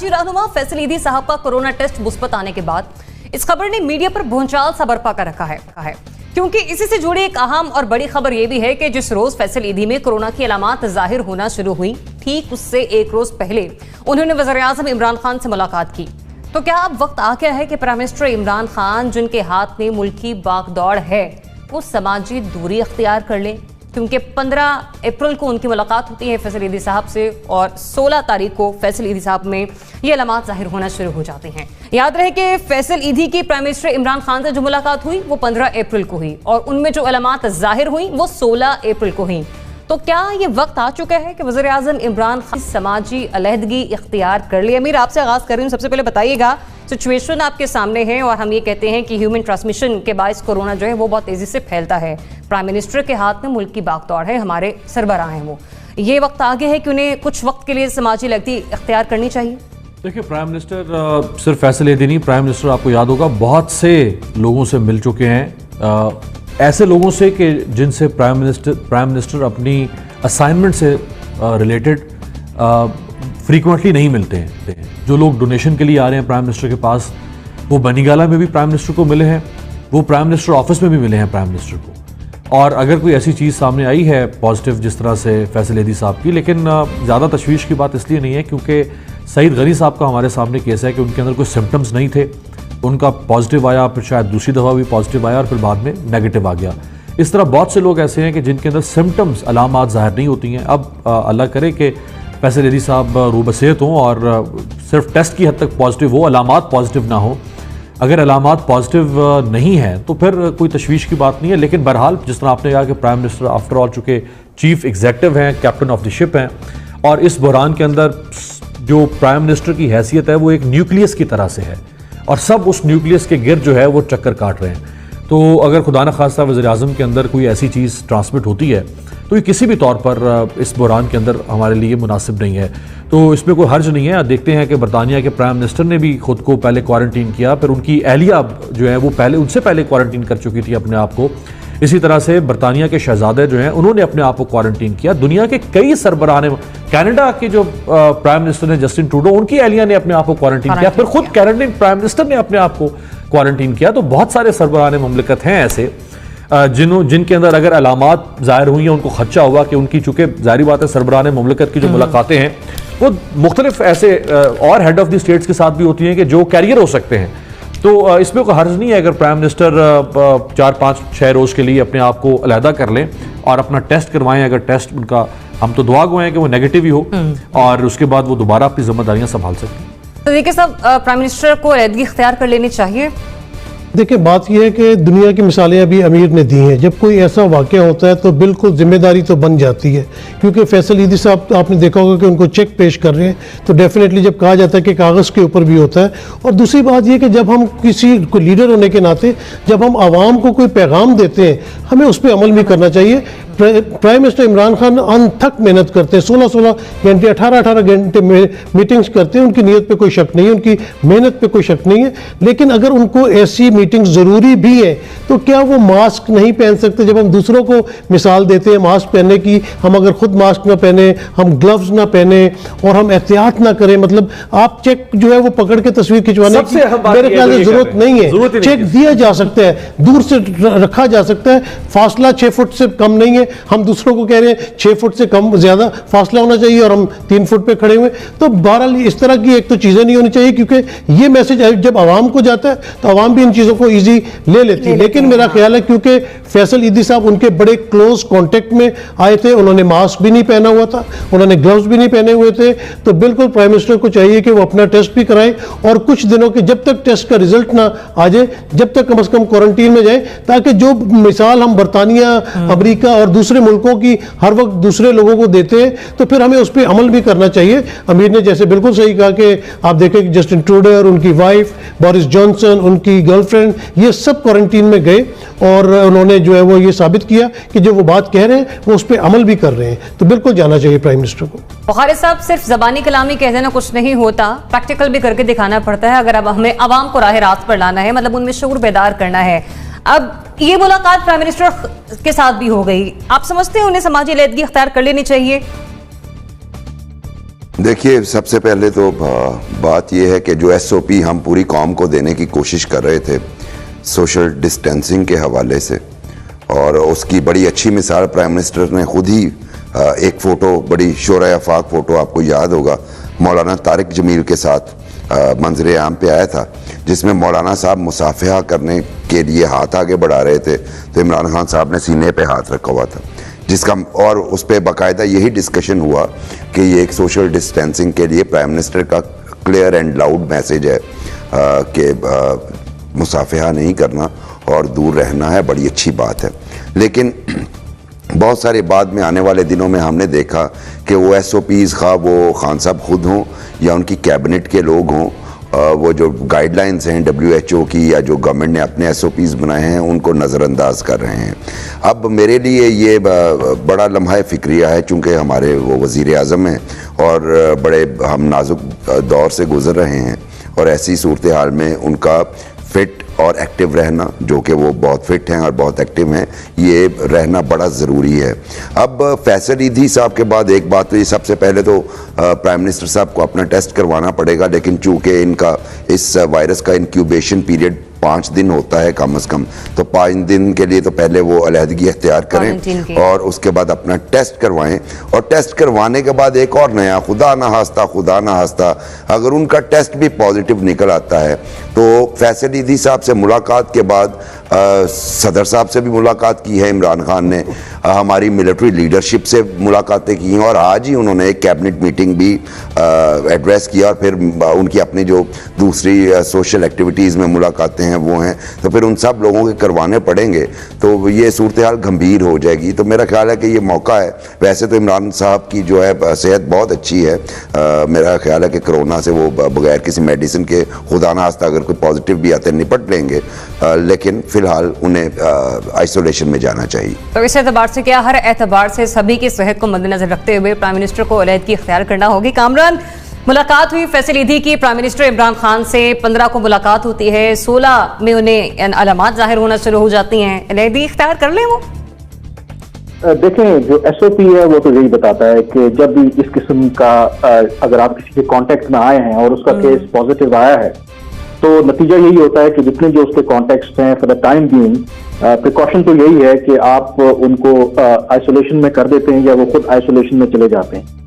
समाजी रहनुमा फैसल ईदी साहब का कोरोना टेस्ट मुस्बत आने के बाद इस खबर ने मीडिया पर भूचाल सा बरपा कर रखा है क्योंकि इसी से जुड़ी एक अहम और बड़ी खबर यह भी है कि जिस रोज फैसल ईदी में कोरोना की अलामात जाहिर होना शुरू हुई, ठीक उससे एक रोज पहले उन्होंने वज़ीर-ए-आज़म इमरान खान से मुलाकात की। तो क्या अब वक्त आ गया है कि प्राइम मिनिस्टर इमरान खान, जिनके हाथ में मुल्की बागदौड़ है, वो समाजी दूरी अख्तियार कर लें? क्योंकि 15 अप्रैल को उनकी मुलाकात होती है फैसल ईदी साहब से और 16 तारीख को फैसल ईदी साहब में ये अलामात जाहिर होना शुरू हो जाते हैं। याद रहे कि फैसल ईदी की प्राइम मिनिस्टर इमरान खान से जो मुलाकात हुई वो 15 अप्रैल को हुई और उनमें जो अलामात जाहिर हुई वो 16 अप्रैल को हुई। तो क्या ये वक्त आ चुका है कि वज़ीर-ए-आज़म इमरान खान समाजी अलहदगी इख्तियार कर ले? अमीर, आपसे आगाज़ कर रही हूँ। सबसे पहले बताइएगा, सिचुएशन आपके सामने है और हम ये कहते हैं कि ह्यूमन ट्रांसमिशन के बायस कोरोना जो है वो बहुत तेज़ी से फैलता है। प्राइम मिनिस्टर के हाथ में मुल्क की बागदौड़ है, हमारे सरबराह हैं वो। ये वक्त आ गया है कि उन्हें कुछ वक्त के लिए समाजी अलहदगी इख्तियार करनी चाहिए। देखिए, प्राइम मिनिस्टर सिर्फ फैसल ईदी नहीं, प्राइम मिनिस्टर आपको याद होगा बहुत से लोगों से मिल चुके हैं, ऐसे लोगों से कि जिनसे प्राइम मिनिस्टर अपनी असाइनमेंट से रिलेटेड फ्रीक्वेंटली नहीं मिलते हैं। जो लोग डोनेशन के लिए आ रहे हैं प्राइम मिनिस्टर के पास, वो बनीगाला में भी प्राइम मिनिस्टर को मिले हैं, वो प्राइम मिनिस्टर ऑफिस में भी मिले हैं प्राइम मिनिस्टर को। और अगर कोई ऐसी चीज़ सामने आई है पॉजिटिव जिस तरह से फैसल ईदी साहब की, लेकिन ज़्यादा तशवीश की बात इसलिए नहीं है क्योंकि सईद गनी साहब का हमारे सामने केस है कि उनके अंदर कोई सिम्टम्स नहीं थे, उनका पॉजिटिव आया, फिर शायद दूसरी दफ़ा भी पॉजिटिव आया और फिर बाद में नेगेटिव आ गया। इस तरह बहुत से लोग ऐसे हैं कि जिनके अंदर सिम्टम्स, अलामात ज़ाहिर नहीं होती हैं। अब अल्लाह करे कि फैसल ईदी साहब रूबसेहत हों और सिर्फ टेस्ट की हद तक पॉजिटिव हो, अलामात पॉजिटिव ना हो। अगर अलामात पॉजिटिव नहीं है तो फिर कोई तशवीश की बात नहीं है। लेकिन बहरहाल जिस तरह आपने कहा कि प्राइम मिनिस्टर आफ्टर ऑल चूँकि चीफ एग्जीक्यूटिव हैं, कैप्टन ऑफ द शिप हैं, और इस बहरान के अंदर जो प्राइम मिनिस्टर की हैसियत है वो एक न्यूक्लियस की तरह से है और सब उस न्यूक्लियस के गिर्द जो है वो चक्कर काट रहे हैं। तो अगर खुदा न खास्ता वज़ीर-ए-आज़म के अंदर कोई ऐसी चीज़ ट्रांसमिट होती है तो ये किसी भी तौर पर इस बहरान के अंदर हमारे लिए मुनासिब नहीं है। तो इसमें कोई हर्ज नहीं है। देखते हैं कि बरतानिया के प्राइम मिनिस्टर ने भी खुद को पहले क्वारंटीन किया, फिर उनकी अहलिया जो है वो उनसे पहले क्वारंटीन कर चुकी थी अपने आप को। इसी तरह से बरतानिया के शहजादे जो हैं उन्होंने अपने आप को क्वारंटीन किया। दुनिया के कई सरबराह ने, कनाडा के जो प्राइम मिनिस्टर ने जस्टिन ट्रूडो, उनकी अहलिया ने अपने आप को क्वारंटीन किया, फिर खुद कैनेडियन प्राइम मिनिस्टर ने अपने आप को क्वारंटीन किया। तो बहुत सारे सरबराह मुमलिकत हैं ऐसे जिनके अंदर अगर अलामात ज़ाहिर हुई हैं, उनको खदशा हुआ कि उनकी, चूँकि जाहिर बात है सरबराह मुमलिकत की जो मुलाकातें हैं वो मुख्तलिफ ऐसे और हेड ऑफ द स्टेट्स के साथ भी होती हैं कि जो कैरियर हो सकते हैं। तो इसमें कोई हर्ज नहीं है अगर प्राइम मिनिस्टर 4, 5, 6 रोज़ के लिए अपने आप को अलहदा कर लें और अपना टेस्ट करवाएं। अगर टेस्ट उनका, हम तो दुआ गए हैं कि वो नेगेटिव ही हो और उसके बाद वो दोबारा अपनी जिम्मेदारियां संभाल सकें। तो देखिए साहब, प्राइम मिनिस्टर को अलहदगी इख्तियार कर लेनी चाहिए। देखिए, बात यह है कि दुनिया की मिसालें अभी अमीर ने दी हैं। जब कोई ऐसा वाक़या होता है तो बिल्कुल जिम्मेदारी तो बन जाती है, क्योंकि फैसल ईदी साहब तो आपने देखा होगा कि उनको चेक पेश कर रहे हैं, तो डेफिनेटली जब कहा जाता है कि कागज़ के ऊपर भी होता है। और दूसरी बात यह कि जब हम किसी को लीडर होने के नाते जब हम आवाम को कोई पैगाम देते हैं, हमें उस पर अमल भी करना चाहिए। प्राइम मिनिस्टर इमरान खान अनथक मेहनत करते हैं, 16-16 घंटे, 18-18 घंटे मीटिंग्स करते हैं। उनकी नीयत पे कोई शक नहीं है, उनकी मेहनत पे कोई शक नहीं है। लेकिन अगर उनको ऐसी मीटिंग्स ज़रूरी भी है तो क्या वो मास्क नहीं पहन सकते? जब हम दूसरों को मिसाल देते हैं मास्क पहनने की, हम अगर खुद मास्क ना पहने, हम ग्लव्स ना पहने और हम एहतियात ना करें, मतलब आप चेक जो है वो पकड़ के तस्वीर खिंचवाने की मेरे ख्याल से ज़रूरत नहीं है। चेक दिया जा सकता है, दूर से रखा जा सकता है, फासला 6 फुट से कम नहीं है। हम दूसरों को कह रहे हैं 6 फुट से कम ज़्यादा फासला होना चाहिए और हम 3 फुट पे खड़े हुए। तो बहरहाल इस तरह की एक तो चीज़ें नहीं होनी चाहिए, क्योंकि ये मैसेज जब आवाम को जाता है तो आवाम भी इन चीज़ों को ईजी ले लेती है। लेकिन मेरा ख्याल है क्योंकि फैसल ईदी साहब उनके बड़े क्लोज कॉन्टेक्ट में आए थे, उन्होंने मास्क भी नहीं पहना हुआ था, उन्होंने ग्लव्स भी नहीं पहने हुए थे, तो बिल्कुल प्राइम मिनिस्टर को चाहिए कि वो अपना टेस्ट भी कराएं और कुछ दिनों के, जब तक टेस्ट का रिजल्ट ना आ जाए, जब तक कम से कम क्वारंटीन में जाए, ताकि जो मिसाल हम बरतानिया, अमेरिका और दूसरे मुल्कों की हर वक्त दूसरे लोगों को देते हैं, तो फिर हमें उस पर अमल भी करना चाहिए। अमीर ने जैसे बिल्कुल सही कहा कि आप देखें कि जस्टिन ट्रूडो और उनकी वाइफ, बोरिस जॉनसन, उनकी गर्लफ्रेंड, ये सब क्वारंटीन में गए और उन्होंने जो है वो ये साबित किया कि जो वो बात कह रहे हैं वो उस पर अमल भी कर रहे हैं। तो बिल्कुल जाना चाहिए प्राइम मिनिस्टर को। बुखारी साहब, सिर्फ जबानी कलामी कह देना कुछ नहीं होता, प्रैक्टिकल भी करके दिखाना पड़ता है अगर अब हमें आवाम को राह रास्त पर लाना है, मतलब उनमें शऊर बेदार करना है। अब ये मुलाकात प्राइम मिनिस्टर के साथ भी हो गई, आप समझते हैं उन्हें समाजी अलहदगी इख्तियार कर लेनी चाहिए? देखिए, सबसे पहले तो बात यह है कि जो एसओपी हम पूरी कौम को देने की कोशिश कर रहे थे सोशल डिस्टेंसिंग के हवाले से, और उसकी बड़ी अच्छी मिसाल प्राइम मिनिस्टर ने खुद ही एक फ़ोटो, बड़ी शोर आफाक फ़ोटो आपको याद होगा, मौलाना तारिक जमील के साथ मंजर आम पे आया था, जिसमें मौलाना साहब मुसाफिहा करने के लिए हाथ आगे बढ़ा रहे थे तो इमरान खान साहब ने सीने पे हाथ रखा हुआ था, जिसका और उस पर बाकायदा यही डिस्कशन हुआ कि ये एक सोशल डिस्टेंसिंग के लिए प्राइम मिनिस्टर का क्लियर एंड लाउड मैसेज है कि मुसाफिहा नहीं करना और दूर रहना है, बड़ी अच्छी बात है। लेकिन बहुत सारे बाद में आने वाले दिनों में हमने देखा कि वो एसओपीज़ खा वो खान साहब खुद हों या उनकी कैबिनेट के लोग हों, वो जो गाइडलाइंस हैं WHO की या जो गवर्नमेंट ने अपने एसओपीज़ बनाए हैं उनको नज़रअंदाज कर रहे हैं। अब मेरे लिए ये बड़ा लम्हा फ़िक्रिया है, चूँकि हमारे वो वज़ीर आज़म हैं और बड़े हम नाजुक दौर से गुज़र रहे हैं, और ऐसी सूरत हाल में उनका फिट और एक्टिव रहना, जो कि वो बहुत फिट हैं और बहुत एक्टिव हैं, ये रहना बड़ा ज़रूरी है। अब फैसल ईदी साहब के बाद एक बात तो ये, सबसे पहले तो प्राइम मिनिस्टर साहब को अपना टेस्ट करवाना पड़ेगा, लेकिन चूँकि इनका इस वायरस का इंक्यूबेशन पीरियड 5 दिन होता है कम से कम, तो 5 दिन के लिए तो पहले वो अलहदगी अख्तियार करें और उसके बाद अपना टेस्ट करवाएं, और टेस्ट करवाने के बाद एक और नया खुदा ना हास्ता अगर उनका टेस्ट भी पॉजिटिव निकल आता है तो फैसल ईदी साहब से मुलाकात के बाद सदर साहब से भी मुलाकात की है इमरान खान ने, हमारी मिलिट्री लीडरशिप से मुलाकातें की हैं, और आज ही उन्होंने एक कैबिनेट मीटिंग भी एड्रेस किया, और फिर उनकी अपनी जो दूसरी सोशल एक्टिविटीज़ में मुलाकातें हैं वो हैं, तो फिर उन सब लोगों के करवाने पड़ेंगे, तो ये सूरत हाल गंभीर हो जाएगी। तो मेरा ख्याल है कि ये मौका है। वैसे तो इमरान साहब की जो है सेहत बहुत अच्छी है, मेरा ख्याल है कि कोरोना से वो बगैर किसी मेडिसिन के खुदा ना खास्ता अगर कोई पॉजिटिव भी आते निपट लेंगे, लेकिन फिलहाल उन्हें आइसोलेशन में जाना चाहिए। तो इस एतबार से क्या, हर एतबार से सभी की सेहत को मद्देनजर रखते हुए प्राइम मिनिस्टर को अलहदगी इख्तियार करना होगी। कामरान, मुलाकात हुई फैसल ईदी की प्राइम मिनिस्टर इमरान खान से, 15 को मुलाकात होती है, 16 में उन्हें अलामात जाहिर होना शुरू हो जाती हैं, अलहदगी इख्तियार कर लें वो? देखें, जो एसओपी है वो तो यही बताता है कि जब भी इस किस्म का अगर आप किसी के कांटेक्ट में आए हैं और उसका केस पॉजिटिव आया है, तो नतीजा यही होता है कि जितने जो उसके कॉन्टेक्ट्स हैं for the time being, precaution तो यही है कि आप उनको आइसोलेशन में कर देते हैं या वो खुद आइसोलेशन में चले जाते हैं।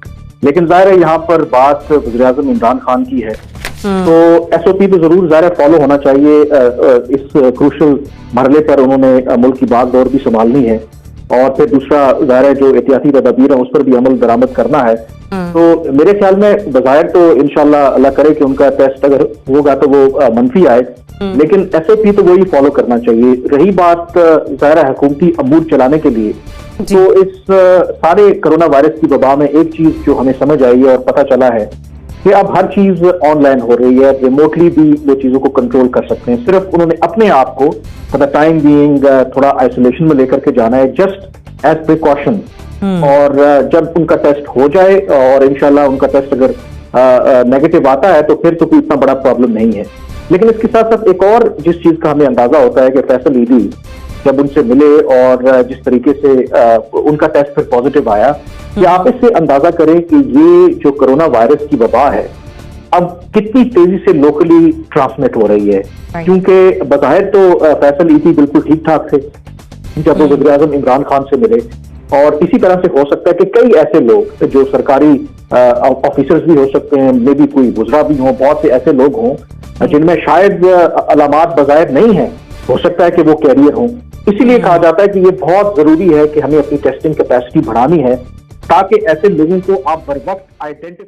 लेकिन जाहिर है यहाँ पर बात वज़ीर-ए-आज़म इमरान खान की है, तो एसओपी तो जरूर जाहिर फॉलो होना चाहिए। इस क्रूशल मरहले पर उन्होंने मुल्क की बागडोर भी संभालनी है, और फिर दूसरा जाहिर है जो एहतियाती तदाबीर है उस पर भी अमल दरामद करना है। तो मेरे ख्याल में बज़ाहिर तो इंशाल्लाह अल्लाह करे कि उनका टेस्ट अगर होगा तो वो मंफी आए, लेकिन एसओपी तो वही फॉलो करना चाहिए। रही बात जाहिर है हुकूमती अमूर चलाने के लिए, तो इस सारे कोरोना वायरस की वबा में एक चीज जो हमें समझ आई है और पता चला है कि अब हर चीज ऑनलाइन हो रही है, रिमोटली भी वो चीजों को कंट्रोल कर सकते हैं। सिर्फ उन्होंने अपने आप को फॉर द टाइम बीइंग थोड़ा आइसोलेशन में लेकर के जाना है, जस्ट एज प्रिकॉशन। और जब उनका टेस्ट हो जाए और इंशाल्लाह उनका टेस्ट अगर नेगेटिव आता है तो फिर तो कोई इतना बड़ा प्रॉब्लम नहीं है। लेकिन इसके साथ साथ एक और जिस चीज का हमें अंदाजा होता है कि फैसल ईदी जब उनसे मिले और जिस तरीके से उनका टेस्ट फिर पॉजिटिव आया, कि आप इससे अंदाजा करें कि ये जो कोरोना वायरस की वबा है अब कितनी तेजी से लोकली ट्रांसमिट हो रही है। क्योंकि बज़ाहिर तो फैसल ईदी बिल्कुल ठीक ठाक थे जब वो वज़ीर-ए-आज़म इमरान खान से मिले, और इसी तरह से हो सकता है कि कई ऐसे लोग जो सरकारी ऑफिसर्स भी हो सकते हैं, मे भी कोई गुजरा भी हो, बहुत से ऐसे लोग हों जिनमें शायद अलामात बज़ाहिर नहीं है, हो सकता है कि वो कैरियर हों। इसीलिए कहा जाता है कि ये बहुत जरूरी है कि हमें अपनी टेस्टिंग कैपेसिटी बढ़ानी है ताकि ऐसे लोगों को आप बर वक्त आइडेंटिफाई